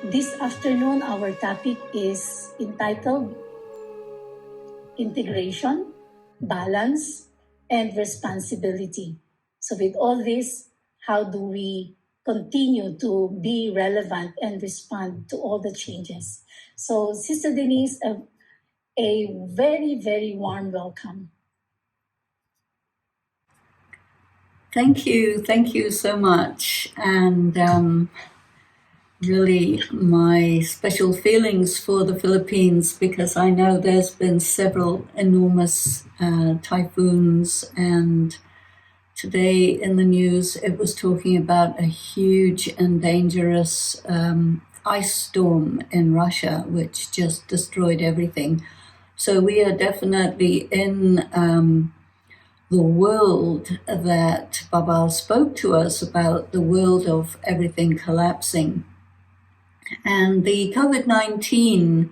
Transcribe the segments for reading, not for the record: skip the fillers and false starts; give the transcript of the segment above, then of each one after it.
This afternoon, our topic is entitled Integration, Balance, and Responsibility. So with all this, how do we continue to be relevant and respond to all the changes? So Sister Denise, a very, very warm welcome. Thank you so much. And really my special feelings for the Philippines, because I know there's been several enormous typhoons, and today in the news it was talking about a huge and dangerous ice storm in Russia, which just destroyed everything. So we are definitely in the world that Baba spoke to us about, the world of everything collapsing. And the COVID-19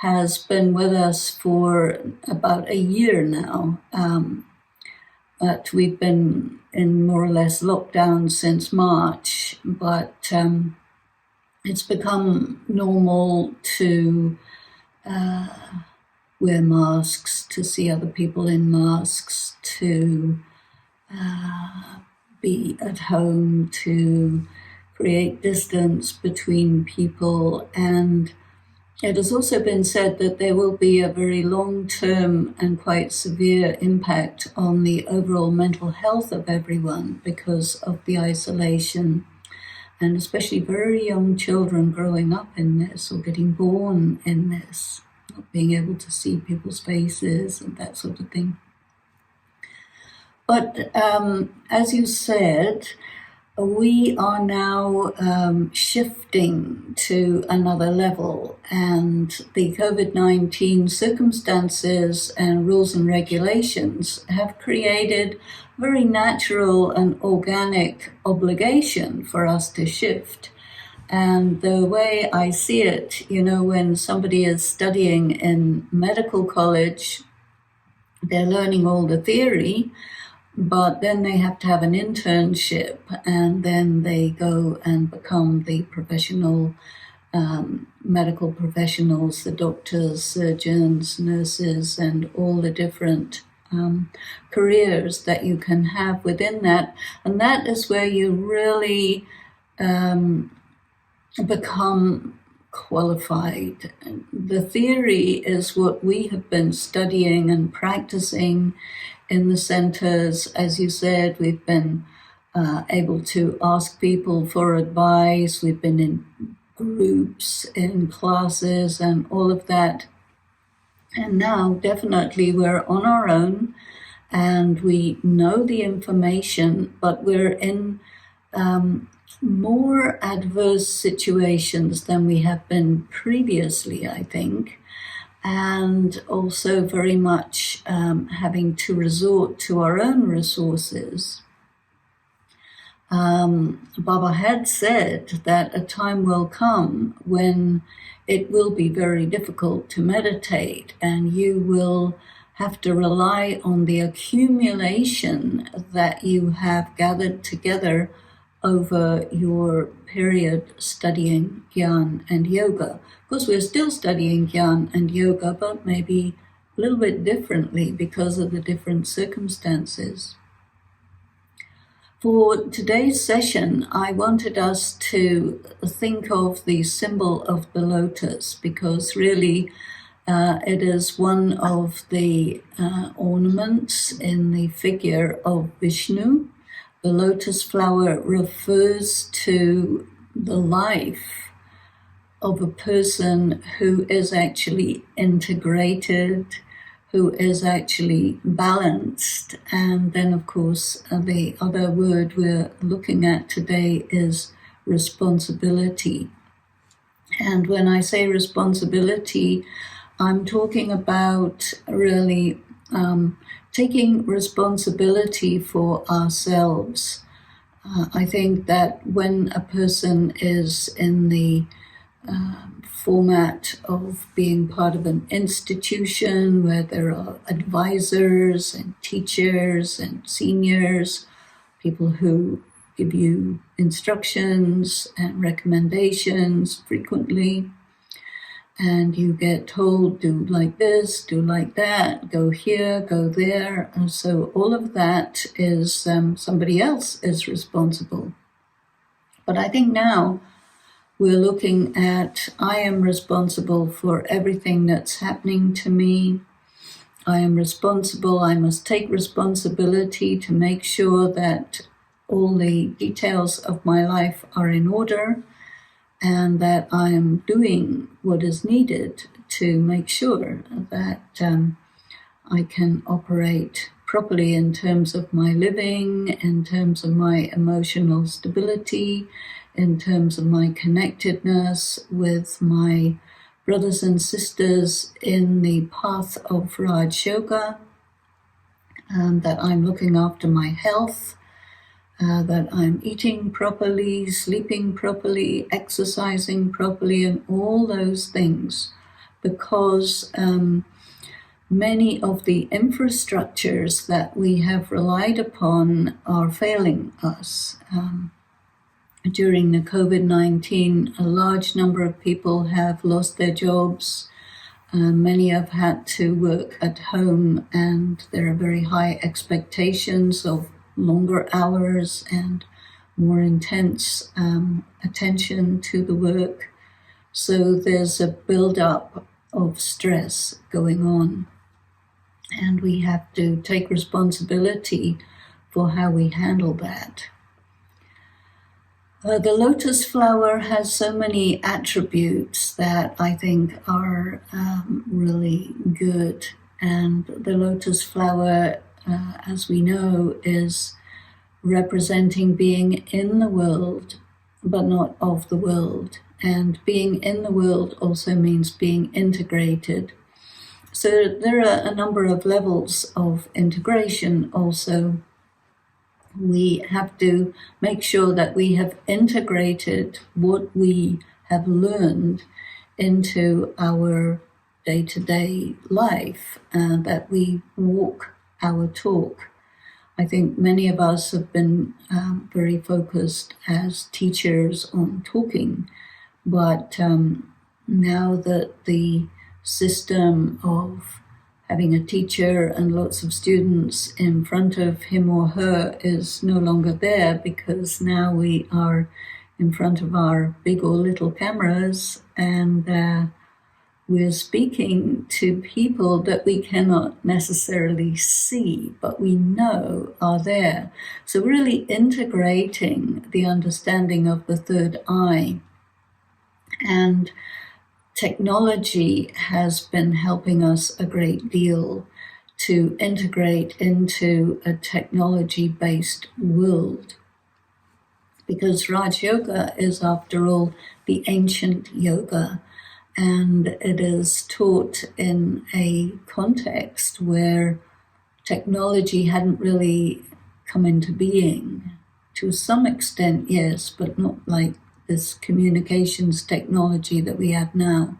has been with us for about a year now. But we've been in more or less lockdown since March, but it's become normal to wear masks, to see other people in masks, to be at home, to create distance between people. And it has also been said that there will be a very long-term and quite severe impact on the overall mental health of everyone because of the isolation, and especially very young children growing up in this or getting born in this, not being able to see people's faces and that sort of thing. But as you said, we are now shifting to another level, and the COVID-19 circumstances and rules and regulations have created a very natural and organic obligation for us to shift. And the way I see it, when somebody is studying in medical college, they're learning all the theory, but then they have to have an internship, and then they go and become the professional medical professionals, the doctors, surgeons, nurses, and all the different careers that you can have within that. And that is where you really become qualified. The theory is what we have been studying and practicing in the centers. As you said, we've been able to ask people for advice. We've been in groups, in classes, and all of that. And now, definitely, we're on our own, and we know the information, but we're in more adverse situations than we have been previously, I think. And also very much having to resort to our own resources. Baba had said that a time will come when it will be very difficult to meditate, and you will have to rely on the accumulation that you have gathered together over your period studying Gyan and yoga. Of course, we're still studying Gyan and yoga, but maybe a little bit differently because of the different circumstances. For today's session, I wanted us to think of the symbol of the lotus, because really it is one of the ornaments in the figure of Vishnu. The lotus flower refers to the life of a person who is actually integrated, who is actually balanced. And then, of course, the other word we're looking at today is responsibility. And when I say responsibility, I'm talking about really taking responsibility for ourselves. I think that when a person is in the format of being part of an institution where there are advisors and teachers and seniors, people who give you instructions and recommendations frequently. And you get told, do like this, do like that, go here, go there. And so all of that is somebody else is responsible. But I think now we're looking at, I am responsible for everything that's happening to me. I am responsible. I must take responsibility to make sure that all the details of my life are in order, and that I am doing what is needed to make sure that I can operate properly in terms of my living, in terms of my emotional stability, in terms of my connectedness with my brothers and sisters in the path of Raj Yoga, and that I'm looking after my health, that I'm eating properly, sleeping properly, exercising properly, and all those things, because many of the infrastructures that we have relied upon are failing us. During the COVID-19, a large number of people have lost their jobs. Many have had to work at home, and there are very high expectations of longer hours and more intense attention to the work. So there's a build-up of stress going on, and we have to take responsibility for how we handle that. The lotus flower has so many attributes that I think are really good. And the lotus flower, as we know, is representing being in the world, but not of the world. And being in the world also means being integrated. So there are a number of levels of integration also. We have to make sure that we have integrated what we have learned into our day-to-day life, that we walk our talk. I think many of us have been very focused as teachers on talking, but now that the system of having a teacher and lots of students in front of him or her is no longer there, because now we are in front of our big or little cameras, and we're speaking to people that we cannot necessarily see, but we know are there. So really integrating the understanding of the third eye. And technology has been helping us a great deal to integrate into a technology-based world, because Raj Yoga is, after all, the ancient yoga, and it is taught in a context where technology hadn't really come into being. To some extent, yes, but not like this communications technology that we have now.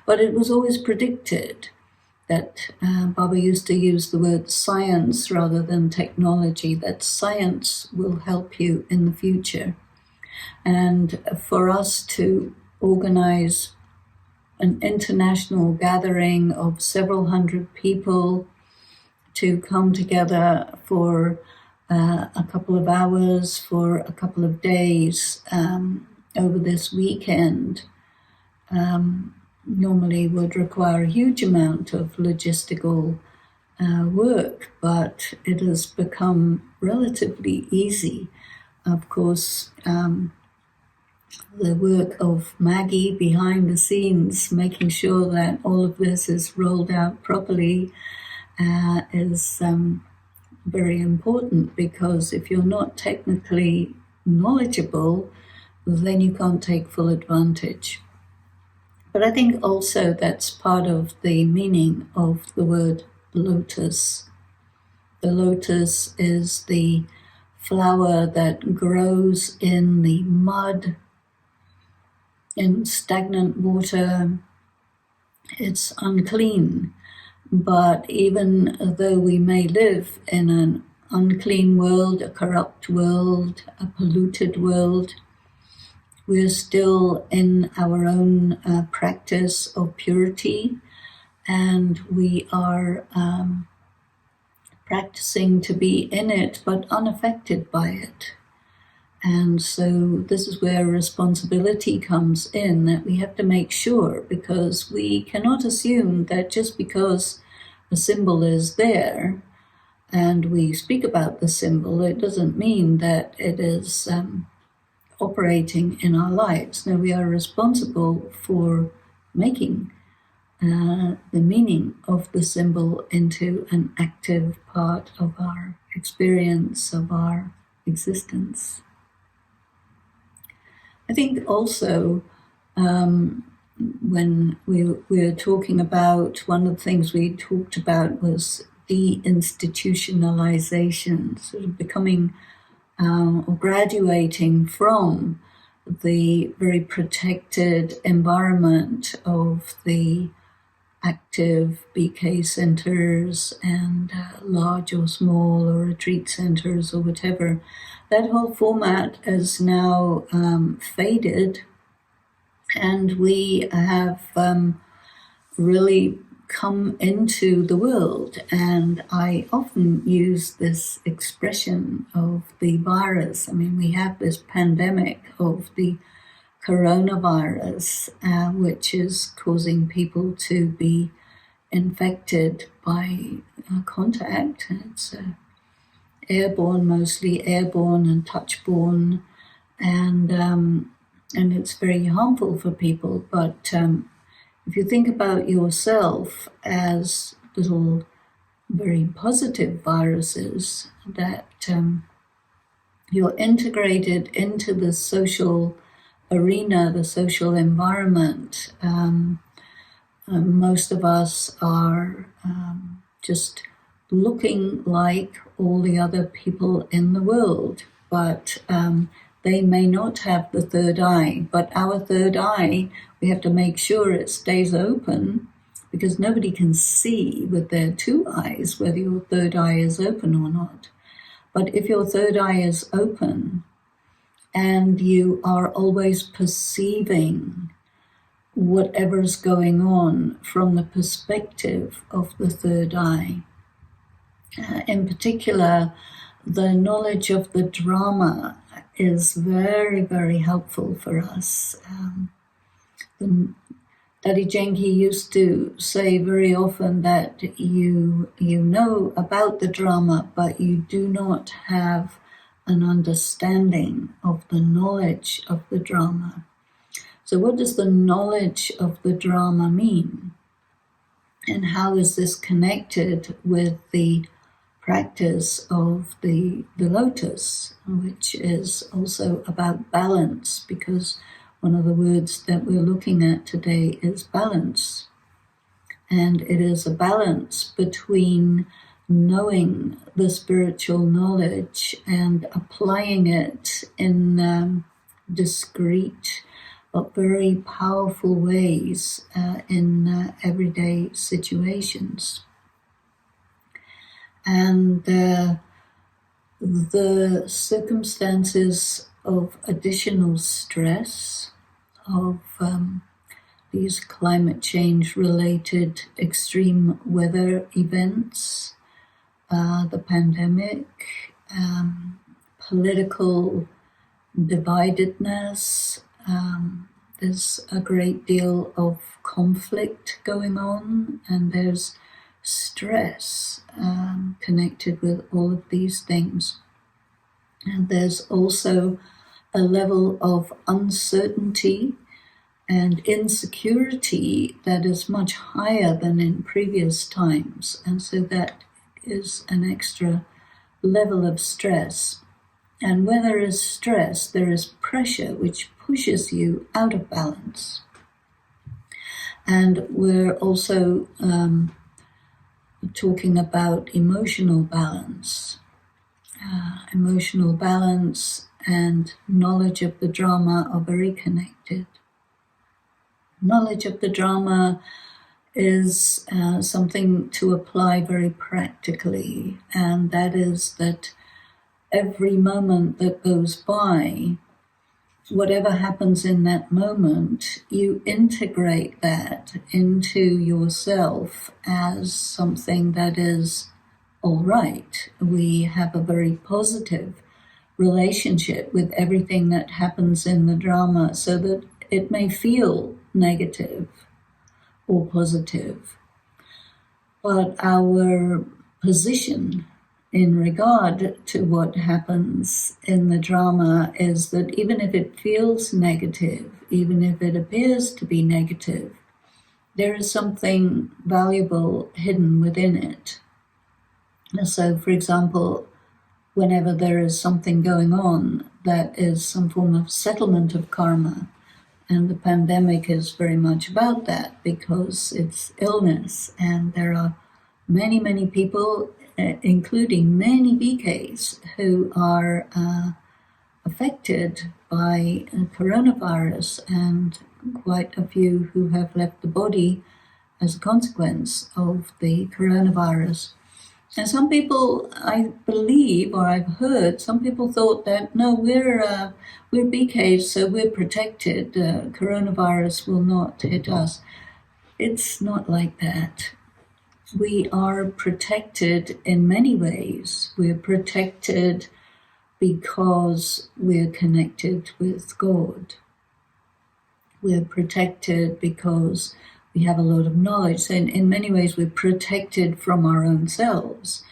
But it was always predicted that Baba used to use the word science rather than technology, that science will help you in the future. And for us to organize an international gathering of several hundred people to come together for a couple of hours, for a couple of days, over this weekend, normally would require a huge amount of logistical work, but it has become relatively easy. Of course, the work of Maggie behind the scenes, making sure that all of this is rolled out properly, is very important, because if you're not technically knowledgeable, then you can't take full advantage. But I think also that's part of the meaning of the word lotus. The lotus is the flower that grows in the mud, in stagnant water. It's unclean, but even though we may live in an unclean world, a corrupt world, a polluted world. We're still in our own practice of purity, and we are practicing to be in it but unaffected by it. And so this is where responsibility comes in, that we have to make sure, because we cannot assume that just because a symbol is there and we speak about the symbol, it doesn't mean that it is operating in our lives. No, we are responsible for making the meaning of the symbol into an active part of our experience, of our existence. I think also when we're talking about, one of the things we talked about was deinstitutionalization, sort of becoming or graduating from the very protected environment of the active BK centers and large or small or retreat centers or whatever. That whole format is now faded, and we have really come into the world. And I often use this expression of the virus. I mean, we have this pandemic of the coronavirus, which is causing people to be infected by contact. It's airborne, mostly airborne and touchborne, and it's very harmful for people. But if you think about yourself as little very positive viruses, that you're integrated into the social arena, the social environment. Most of us are just looking like all the other people in the world, but they may not have the third eye. But our third eye, we have to make sure it stays open, because nobody can see with their two eyes whether your third eye is open or not. But if your third eye is open and you are always perceiving whatever's going on from the perspective of the third eye, in particular, the knowledge of the drama is very, very helpful for us. Daddy Genki used to say very often that you know about the drama, but you do not have an understanding of the knowledge of the drama. So what does the knowledge of the drama mean? And how is this connected with the practice of the lotus, which is also about balance, because one of the words that we're looking at today is balance. And it is a balance between knowing the spiritual knowledge and applying it in discrete but very powerful ways in everyday situations. And the circumstances of additional stress, of these climate change related extreme weather events, the pandemic, political dividedness, there's a great deal of conflict going on, and there's stress connected with all of these things. And there's also a level of uncertainty and insecurity that is much higher than in previous times. And so that is an extra level of stress. And when there is stress, there is pressure which pushes you out of balance. And we're also talking about emotional balance. Emotional balance and knowledge of the drama are very connected. Knowledge of the drama is something to apply very practically, and that is that every moment that goes by, whatever happens in that moment, you integrate that into yourself as something that is all right. We have a very positive relationship with everything that happens in the drama, so that it may feel negative or positive, but our position in regard to what happens in the drama is that even if it feels negative, even if it appears to be negative, there is something valuable hidden within it. So, for example, whenever there is something going on that is some form of settlement of karma, and the pandemic is very much about that because it's illness, and there are many, many people, including many BKs, who are affected by coronavirus, and quite a few who have left the body as a consequence of the coronavirus. And some people, I believe, or I've heard, some people thought that, no, we're BKs, so we're protected. Coronavirus will not hit us. It's not like that. We are protected in many ways. We're protected because we're connected with God. We're protected because we have a lot of knowledge. And in many ways, we're protected from our own selves.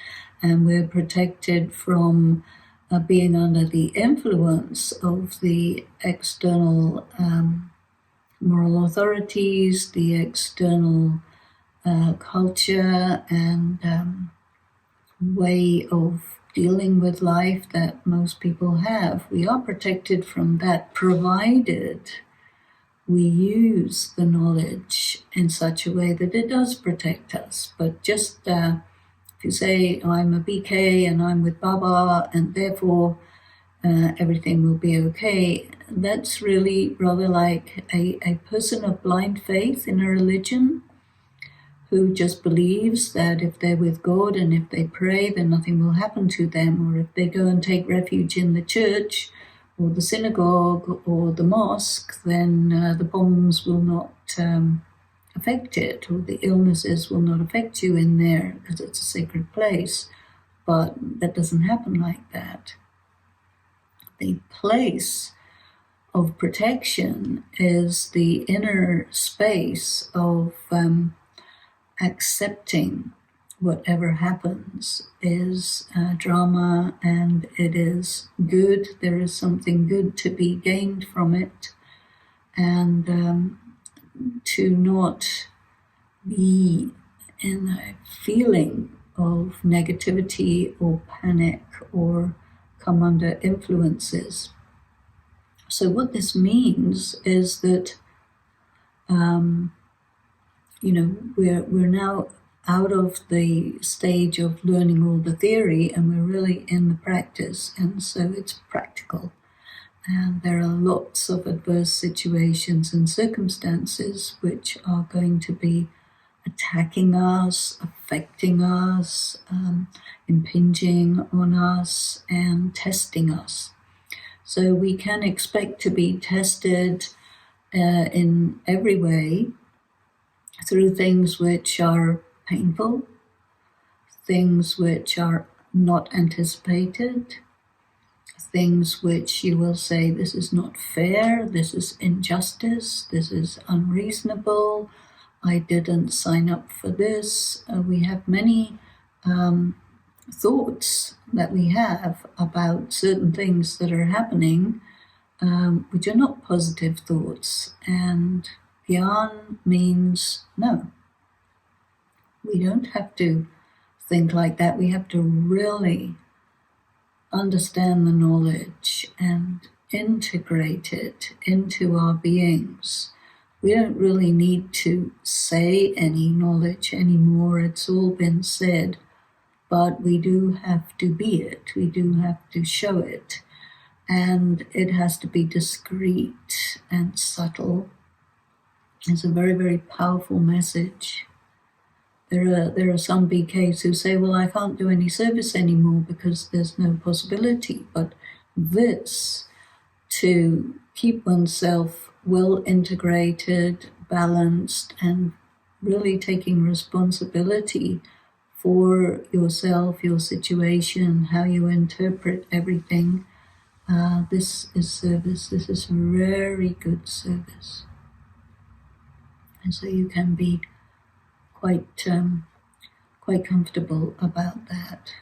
And we're protected from being under the influence of the external moral authorities, the external culture and way of dealing with life that most people have. We are protected from that, provided we use the knowledge in such a way that it does protect us. But just if you say, oh, I'm a BK and I'm with Baba and therefore everything will be okay, that's really rather like a person of blind faith in a religion who just believes that if they're with God and if they pray, then nothing will happen to them, or if they go and take refuge in the church or the synagogue or the mosque, then the bombs will not affect it, or the illnesses will not affect you in there because it's a sacred place. But that doesn't happen like that. The place of protection is the inner space of accepting whatever happens is drama, and it is good. There is something good to be gained from it, and to not be in a feeling of negativity or panic or come under influences. So what this means is that we're now out of the stage of learning all the theory, and we're really in the practice, and so it's practical. And there are lots of adverse situations and circumstances which are going to be attacking us, affecting us, impinging on us, and testing us. So we can expect to be tested in every way, through things which are painful, things which are not anticipated, things which you will say, this is not fair, this is injustice, this is unreasonable, I didn't sign up for this. We have many thoughts that we have about certain things that are happening, which are not positive thoughts. And Gyan means no. We don't have to think like that. We have to really understand the knowledge and integrate it into our beings. We don't really need to say any knowledge anymore. It's all been said. But we do have to be it. We do have to show it. And it has to be discreet and subtle. It's a very, very powerful message. there are some BKs who say, well, I can't do any service anymore because there's no possibility. But this, to keep oneself well integrated, balanced, and really taking responsibility for yourself, your situation, how you interpret everything, this is service. This is very good service. And so you can be quite comfortable about that.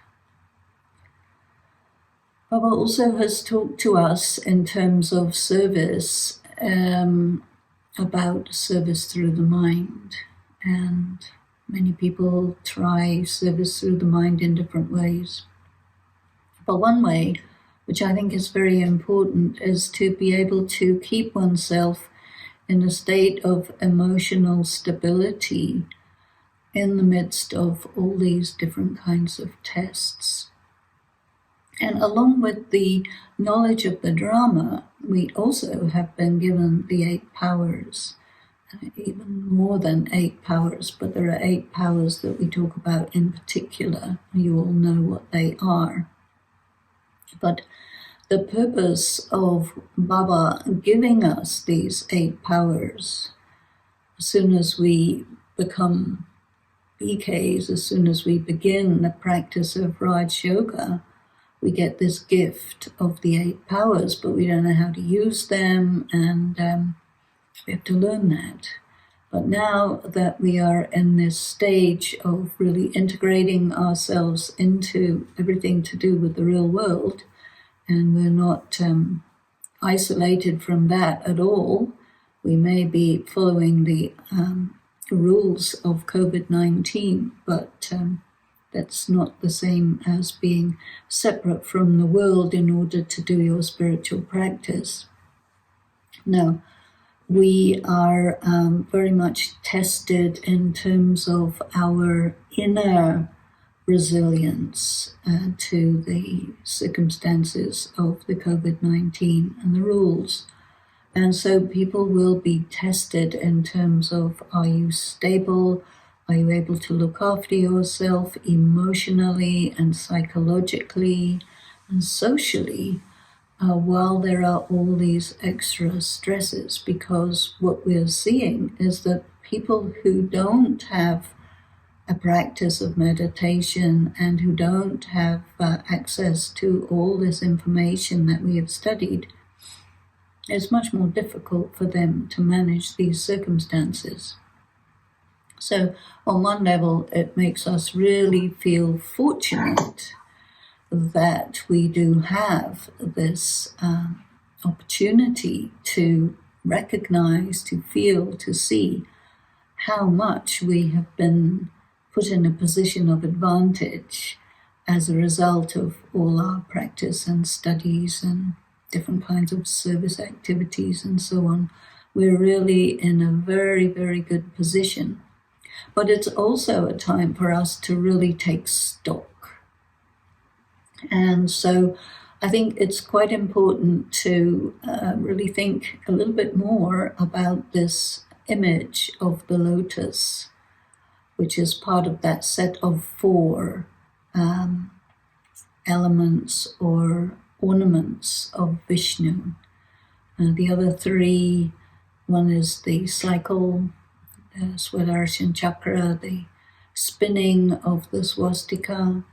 Baba also has talked to us in terms of service, about service through the mind. And many people try service through the mind in different ways. But one way, which I think is very important, is to be able to keep oneself in a state of emotional stability in the midst of all these different kinds of tests. And along with the knowledge of the drama, we also have been given the 8 powers, even more than 8 powers, but there are 8 powers that we talk about in particular. You all know what they are. But the purpose of Baba giving us these 8 powers, as soon as we become BKs, as soon as we begin the practice of Raj Yoga, we get this gift of the 8 powers, but we don't know how to use them, and we have to learn that. But now that we are in this stage of really integrating ourselves into everything to do with the real world, and we're not isolated from that at all, we may be following the rules of COVID-19, but that's not the same as being separate from the world in order to do your spiritual practice. No, we are very much tested in terms of our inner resilience to the circumstances of the COVID-19 and the rules. And so people will be tested in terms of, are you stable? Are you able to look after yourself emotionally and psychologically and socially while there are all these extra stresses? Because what we're seeing is that people who don't have a practice of meditation and who don't have access to all this information that we have studied, it's much more difficult for them to manage these circumstances. So on one level, it makes us really feel fortunate that we do have this opportunity to recognize, to feel, to see how much we have been put in a position of advantage as a result of all our practice and studies and different kinds of service activities and so on. We're really in a very, very good position. But it's also a time for us to really take stock. And so I think it's quite important to really think a little bit more about this image of the lotus, which is part of that set of 4 elements or ornaments of Vishnu. The other 3, one is the cycle, the Swadarshana chakra, the spinning of the swastika.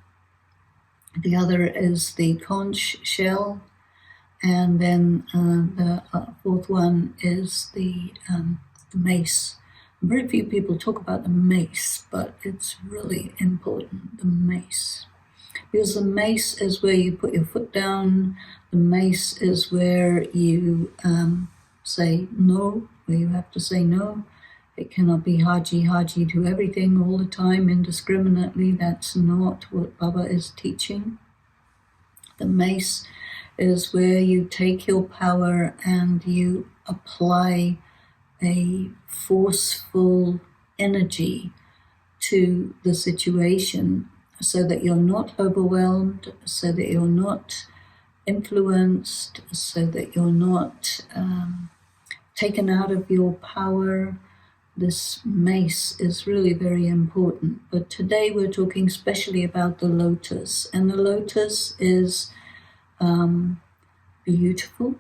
The other is the conch shell. And then the 4th one is the mace. Very few people talk about the mace, but it's really important, the mace. Because the mace is where you put your foot down. The mace is where you say no, where you have to say no. It cannot be haji to everything all the time indiscriminately. That's not what Baba is teaching. The mace is where you take your power and you apply a forceful energy to the situation so that you're not overwhelmed, so that you're not influenced, so that you're not taken out of your power this mace is really very important. But today we're talking specially about the lotus. And the lotus is beautiful.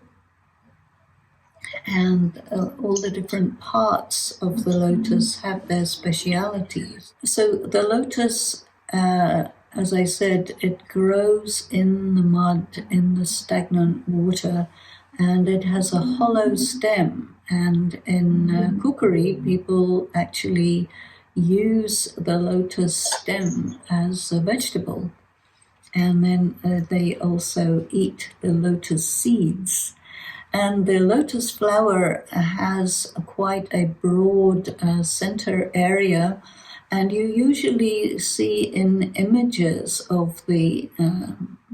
And all the different parts of the lotus have their specialities. So the lotus, as I said, it grows in the mud, in the stagnant water, and it has a hollow stem. And in cookery, people actually use the lotus stem as a vegetable. And then they also eat the lotus seeds. And the lotus flower has quite a broad center area, and you usually see in images of the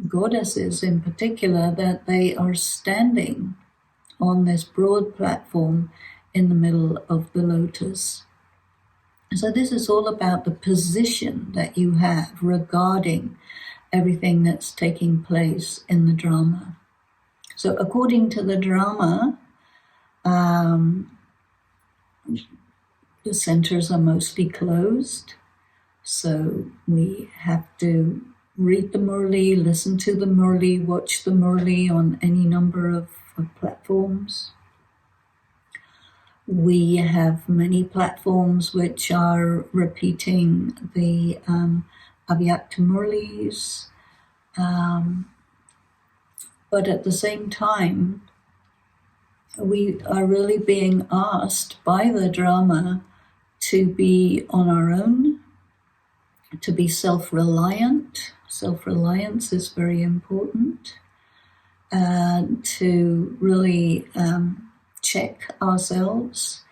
goddesses in particular that they are standing on this broad platform in the middle of the lotus. So this is all about the position that you have regarding everything that's taking place in the drama. So according to the drama, the centers are mostly closed. So we have to read the Murli, listen to the Murli, watch the Murli on any number of platforms. We have many platforms which are repeating the Avyakta Murlis. But at the same time, we are really being asked by the drama to be on our own, to be self-reliant. Self-reliance is very important. To really check ourselves,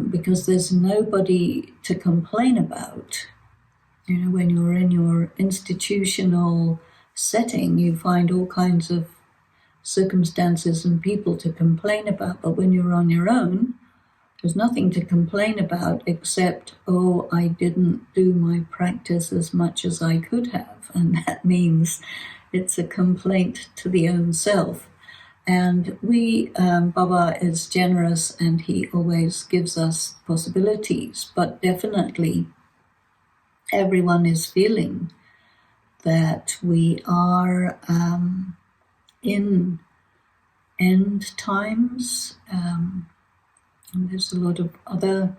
because there's nobody to complain about. You know, when you're in your institutional setting, you find all kinds of circumstances and people to complain about, but when you're on your own, there's nothing to complain about except, oh, I didn't do my practice as much as I could have, and that means it's a complaint to the own self. And Baba is generous and he always gives us possibilities, but definitely everyone is feeling that we are in end times. And there's a lot of other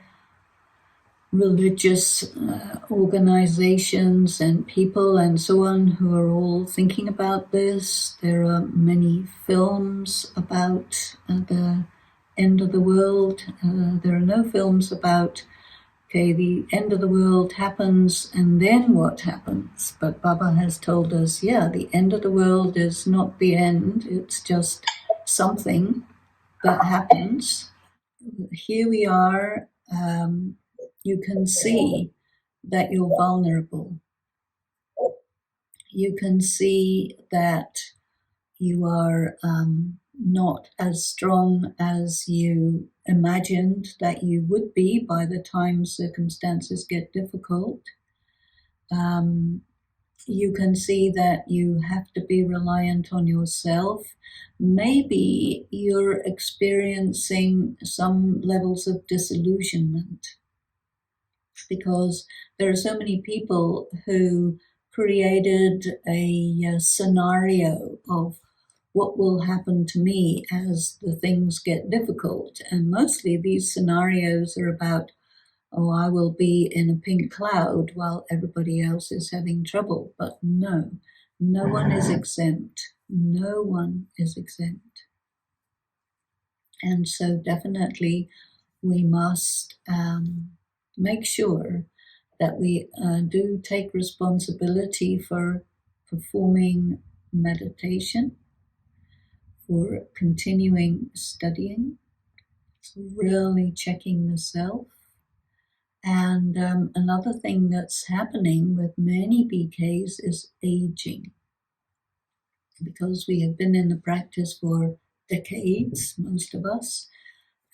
religious organizations and people and so on who are all thinking about this. There are many films about the end of the world. There are no films about, okay, the end of the world happens and then what happens? But Baba has told us, yeah, the end of the world is not the end. It's just something that happens. Here we are. You can see that you're vulnerable. You can see that you are not as strong as you imagined that you would be by the time circumstances get difficult. You can see that you have to be reliant on yourself. Maybe you're experiencing some levels of disillusionment because there are so many people who created a scenario of what will happen to me as the things get difficult. And mostly these scenarios are about, oh, I will be in a pink cloud while everybody else is having trouble. But no one is exempt. No one is exempt. And so definitely we must make sure that we do take responsibility for performing meditation, for continuing studying, really checking the self. And another thing that's happening with many BKs is aging. Because we have been in the practice for decades, most of us,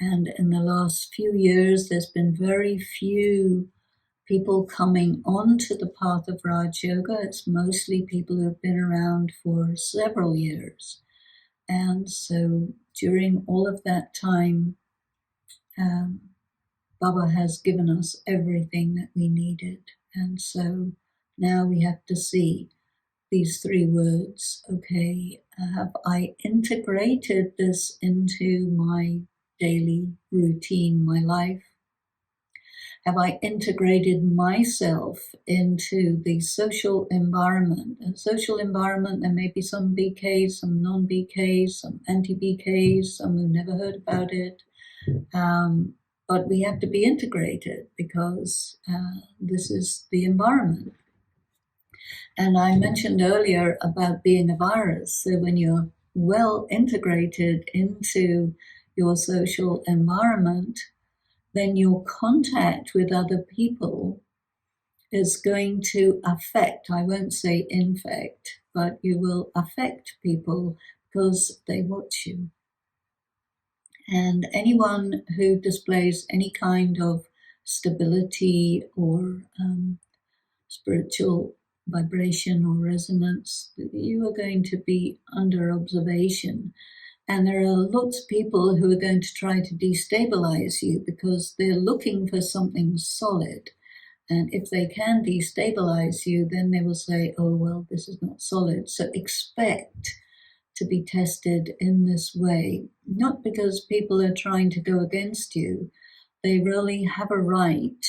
and in the last few years, there's been very few people coming onto the path of Raj Yoga. It's mostly people who have been around for several years. And so during all of that time, Baba has given us everything that we needed. And so now we have to see these three words. Okay, have I integrated this into my daily routine, my life? Have I integrated myself into the social environment? A social environment, there may be some BKs, some non-BKs, some anti-BKs, some who never heard about it. But we have to be integrated because this is the environment. And I mentioned earlier about being a virus. So when you're well integrated into your social environment, then your contact with other people is going to affect, I won't say infect, but you will affect people because they watch you. And anyone who displays any kind of stability or spiritual vibration or resonance, you are going to be under observation. And there are lots of people who are going to try to destabilize you because they're looking for something solid. And if they can destabilize you, then they will say, oh, well, this is not solid. So expect to be tested in this way, not because people are trying to go against you. They really have a right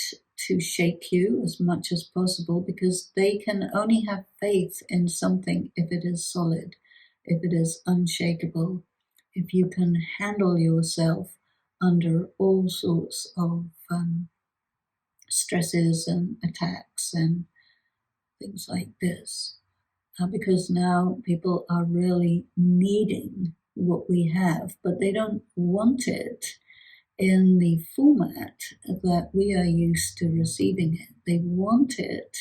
to shake you as much as possible because they can only have faith in something if it is solid, if it is unshakable, if you can handle yourself under all sorts of stresses and attacks and things like this. Because now people are really needing what we have, but they don't want it in the format that we are used to receiving it. They want it.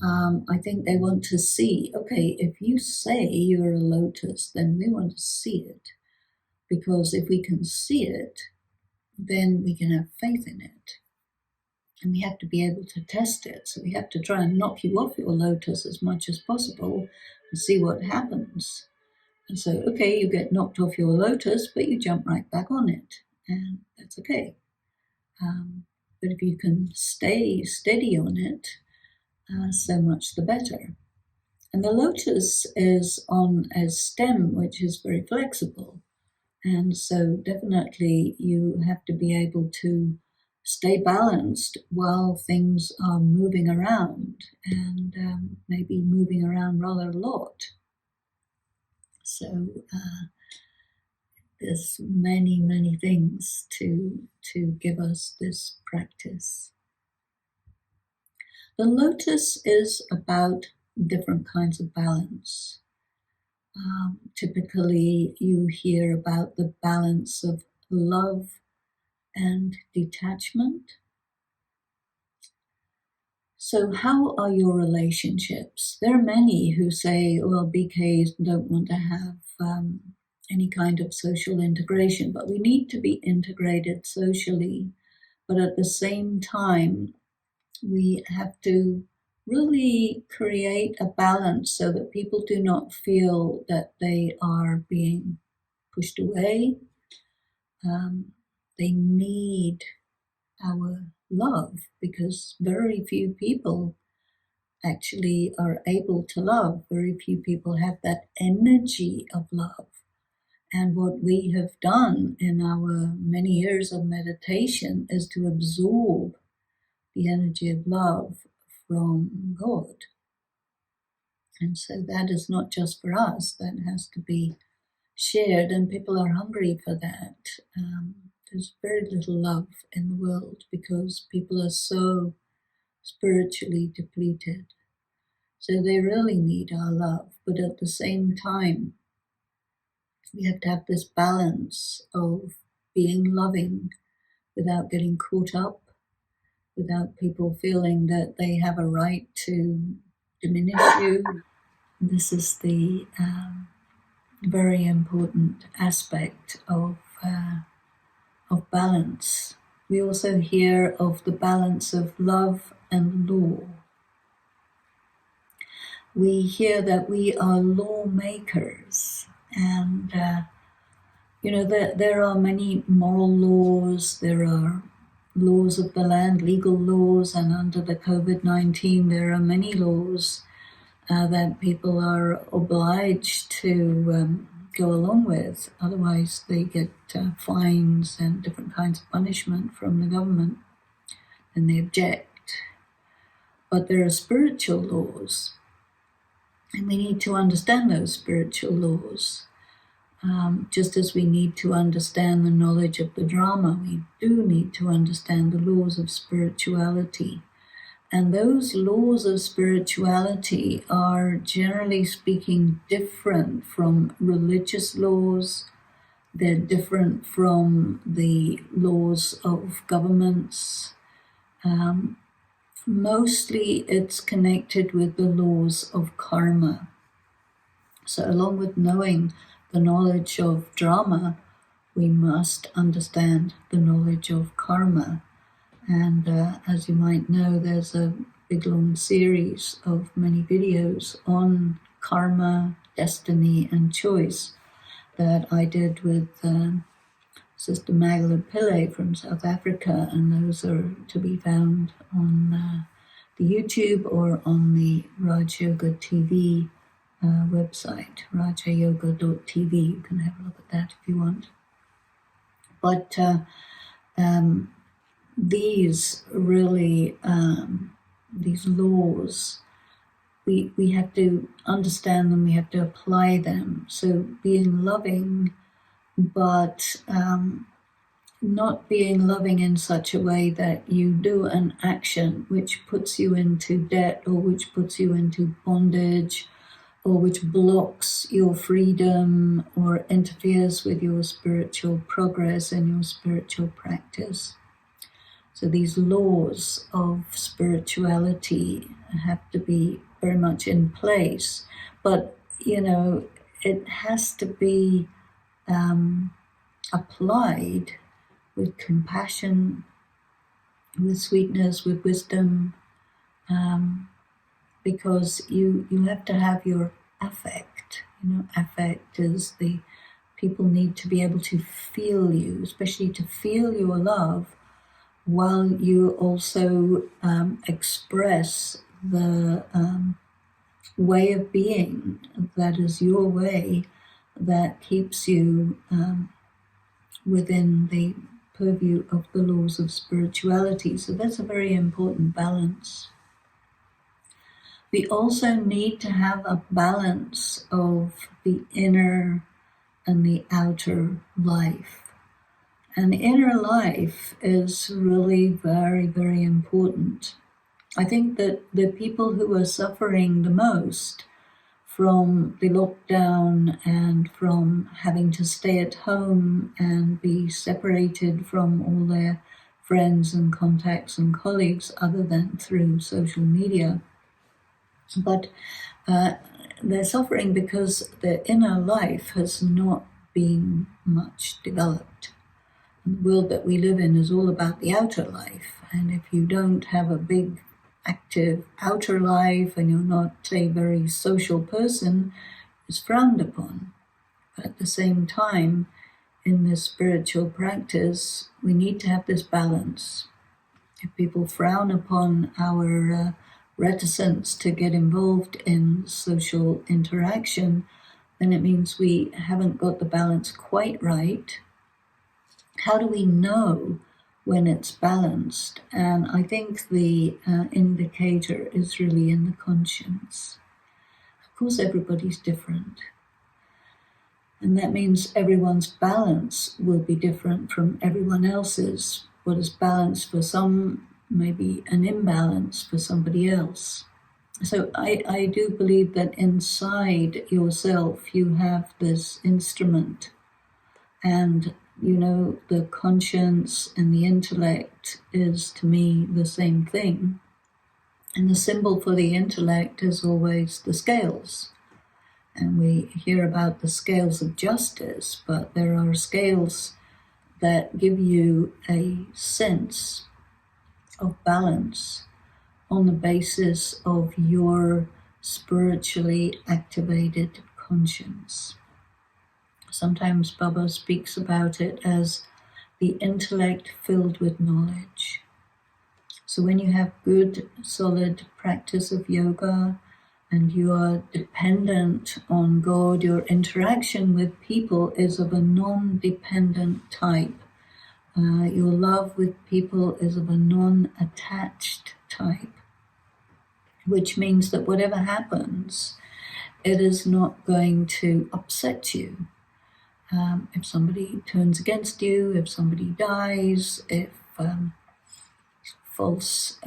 I think they want to see, okay, if you say you're a lotus, then we want to see it. Because if we can see it, then we can have faith in it. And we have to be able to test it. So we have to try and knock you off your lotus as much as possible and see what happens. And so, okay, you get knocked off your lotus, but you jump right back on it. And that's okay. But if you can stay steady on it, so much the better. And the lotus is on a stem which is very flexible. And so definitely you have to be able to stay balanced while things are moving around and maybe moving around rather a lot. So there's many, many things to give us this practice. The lotus is about different kinds of balance. Typically, you hear about the balance of love and detachment. So how are your relationships? There are many who say, well, BKs don't want to have any kind of social integration, but we need to be integrated socially. But at the same time, we have to really create a balance so that people do not feel that they are being pushed away. They need our love because very few people actually are able to love. Very few people have that energy of love. And what we have done in our many years of meditation is to absorb the energy of love from God. And so that is not just for us, that has to be shared, and people are hungry for that. There's very little love in the world because people are so spiritually depleted. So they really need our love, but at the same time, we have to have this balance of being loving without getting caught up, without people feeling that they have a right to diminish you. This is the very important aspect of balance. We also hear of the balance of love and law. We hear that we are lawmakers, and there are many moral laws. There are laws of the land, legal laws, and under the COVID-19 there are many laws that people are obliged to go along with. Otherwise they get fines and different kinds of punishment from the government, and they object. But there are spiritual laws, and we need to understand those spiritual laws. Just as we need to understand the knowledge of the drama, we do need to understand the laws of spirituality. And those laws of spirituality are, generally speaking, different from religious laws. They're different from the laws of governments. Mostly it's connected with the laws of karma. So along with knowing the knowledge of drama, we must understand the knowledge of karma. And as you might know, there's a big long series of many videos on karma, destiny, and choice that I did with Sister Magdalene Pillay from South Africa, and those are to be found on the YouTube or on the Raj Yoga TV website, rajayoga.tv. You can have a look at that if you want. But these really, these laws, we have to understand them, we have to apply them. So being loving, but not being loving in such a way that you do an action which puts you into debt, or which puts you into bondage, or which blocks your freedom or interferes with your spiritual progress and your spiritual practice. So these laws of spirituality have to be very much in place, but it has to be applied with compassion, with sweetness, with wisdom, because you have to have your affect. Affect is the people need to be able to feel you, especially to feel your love, while you also express the way of being that is your way, that keeps you within the purview of the laws of spirituality. So that's a very important balance. We also need to have a balance of the inner and the outer life. And the inner life is really very, very important. I think that the people who are suffering the most from the lockdown and from having to stay at home and be separated from all their friends and contacts and colleagues other than through social media, but they're suffering because their inner life has not been much developed. The world that we live in is all about the outer life, and if you don't have a big active outer life and you're not a very social person, it's frowned upon. But at the same time, in this spiritual practice, we need to have this balance. If people frown upon our reticence to get involved in social interaction, then it means we haven't got the balance quite right. How do we know when it's balanced? And I think the indicator is really in the conscience. Of course, everybody's different. And that means everyone's balance will be different from everyone else's. What is balanced for some may be an imbalance for somebody else. So I do believe that inside yourself you have this instrument, and the conscience and the intellect is, to me, the same thing. And the symbol for the intellect is always the scales. And we hear about the scales of justice, but there are scales that give you a sense of balance on the basis of your spiritually activated conscience. Sometimes Baba speaks about it as the intellect filled with knowledge. So when you have good, solid practice of yoga and you are dependent on God, your interaction with people is of a non-dependent type. Your love with people is of a non-attached type, which means that whatever happens, it is not going to upset you. If somebody turns against you, if somebody dies, if false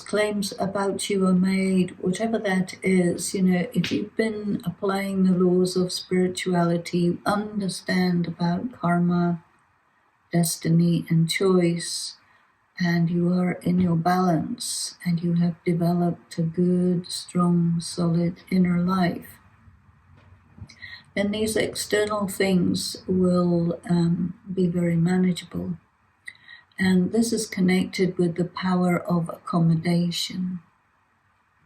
claims about you are made, whatever that is, if you've been applying the laws of spirituality, you understand about karma, destiny, and choice, and you are in your balance, and you have developed a good, strong, solid inner life, then these external things will be very manageable. And this is connected with the power of accommodation.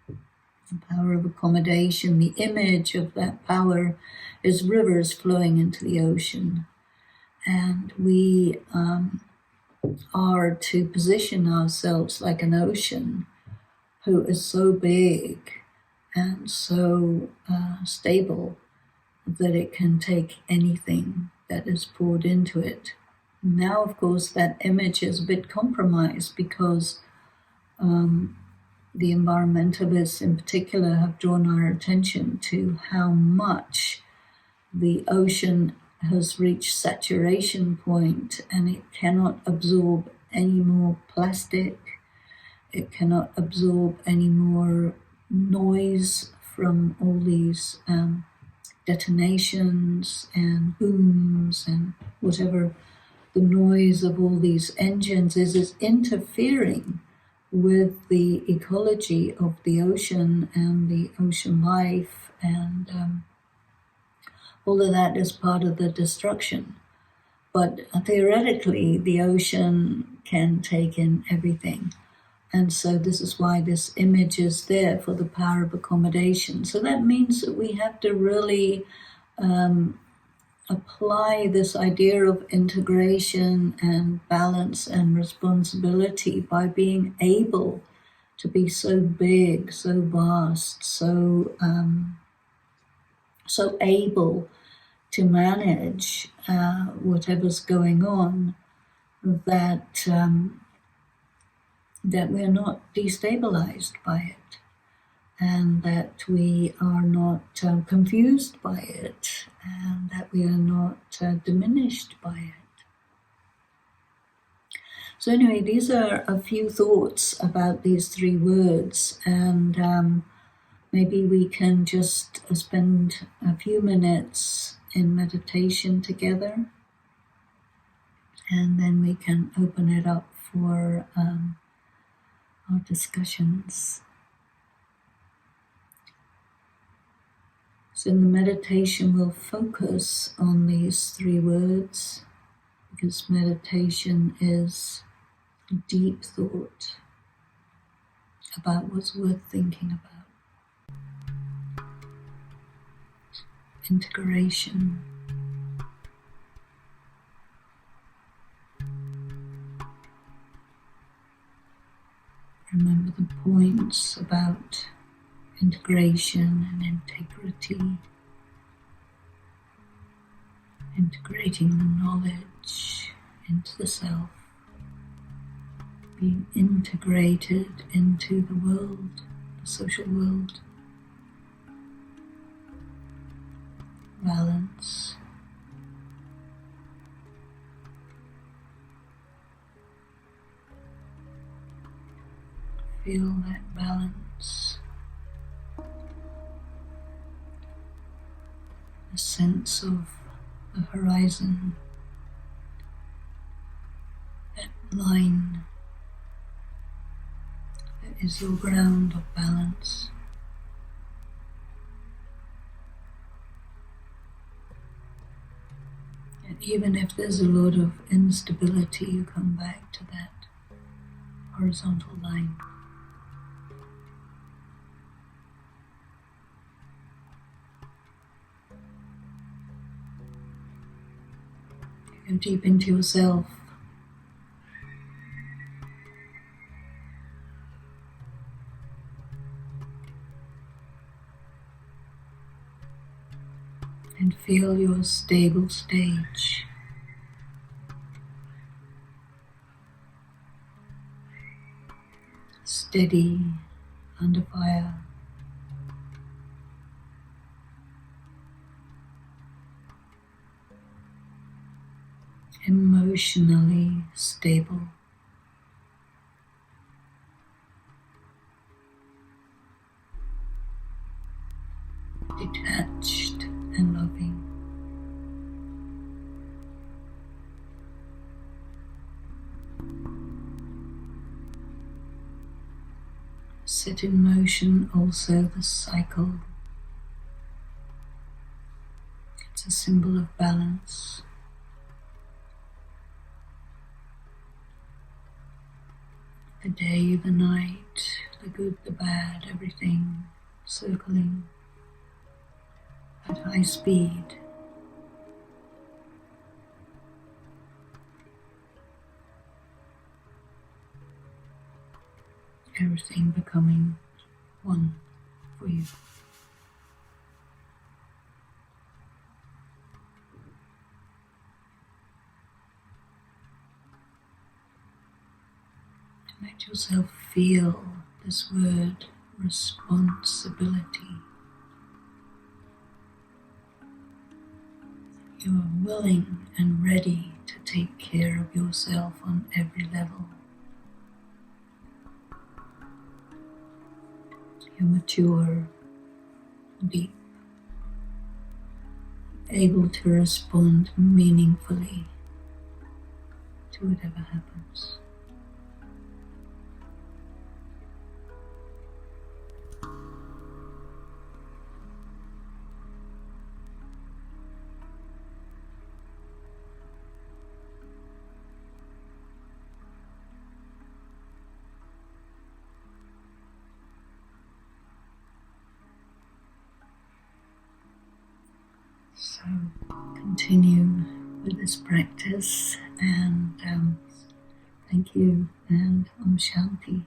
The power of accommodation, the image of that power is rivers flowing into the ocean. And we are to position ourselves like an ocean who is so big and so stable that it can take anything that is poured into it. Now, of course, that image is a bit compromised because the environmentalists in particular have drawn our attention to how much the ocean has reached saturation point, and it cannot absorb any more plastic. It cannot absorb any more noise from all these detonations and booms and whatever the noise of all these engines is interfering with the ecology of the ocean and the ocean life, and all of that is part of the destruction. But theoretically, the ocean can take in everything. And so this is why this image is there for the power of accommodation. So that means that we have to really apply this idea of integration and balance and responsibility by being able to be so big, so vast, so able to manage whatever's going on, that we're not destabilized by it, and that we are not confused by it, and that we are not diminished by it. So anyway, these are a few thoughts about these three words, and maybe we can just spend a few minutes in meditation together, and then we can open it up for our discussions. So in the meditation, we'll focus on these three words, because meditation is deep thought about what's worth thinking about. Integration. Remember the points about integration and integrity, integrating the knowledge into the self, being integrated into the world, the social world, balance. Feel that balance, a sense of the horizon, that line that is your ground of balance. And even if there's a lot of instability, you come back to that horizontal line. Go deep into yourself. And feel your stable stage. Steady under fire. Emotionally stable. Detached and loving. Set in motion also the cycle. It's a symbol of balance. The day, the night, the good, the bad, everything circling at high speed. Everything becoming one for you. Let yourself feel this word, responsibility. You are willing and ready to take care of yourself on every level. You're mature, deep, able to respond meaningfully to whatever happens. So continue with this practice, and thank you, and Om Shanti.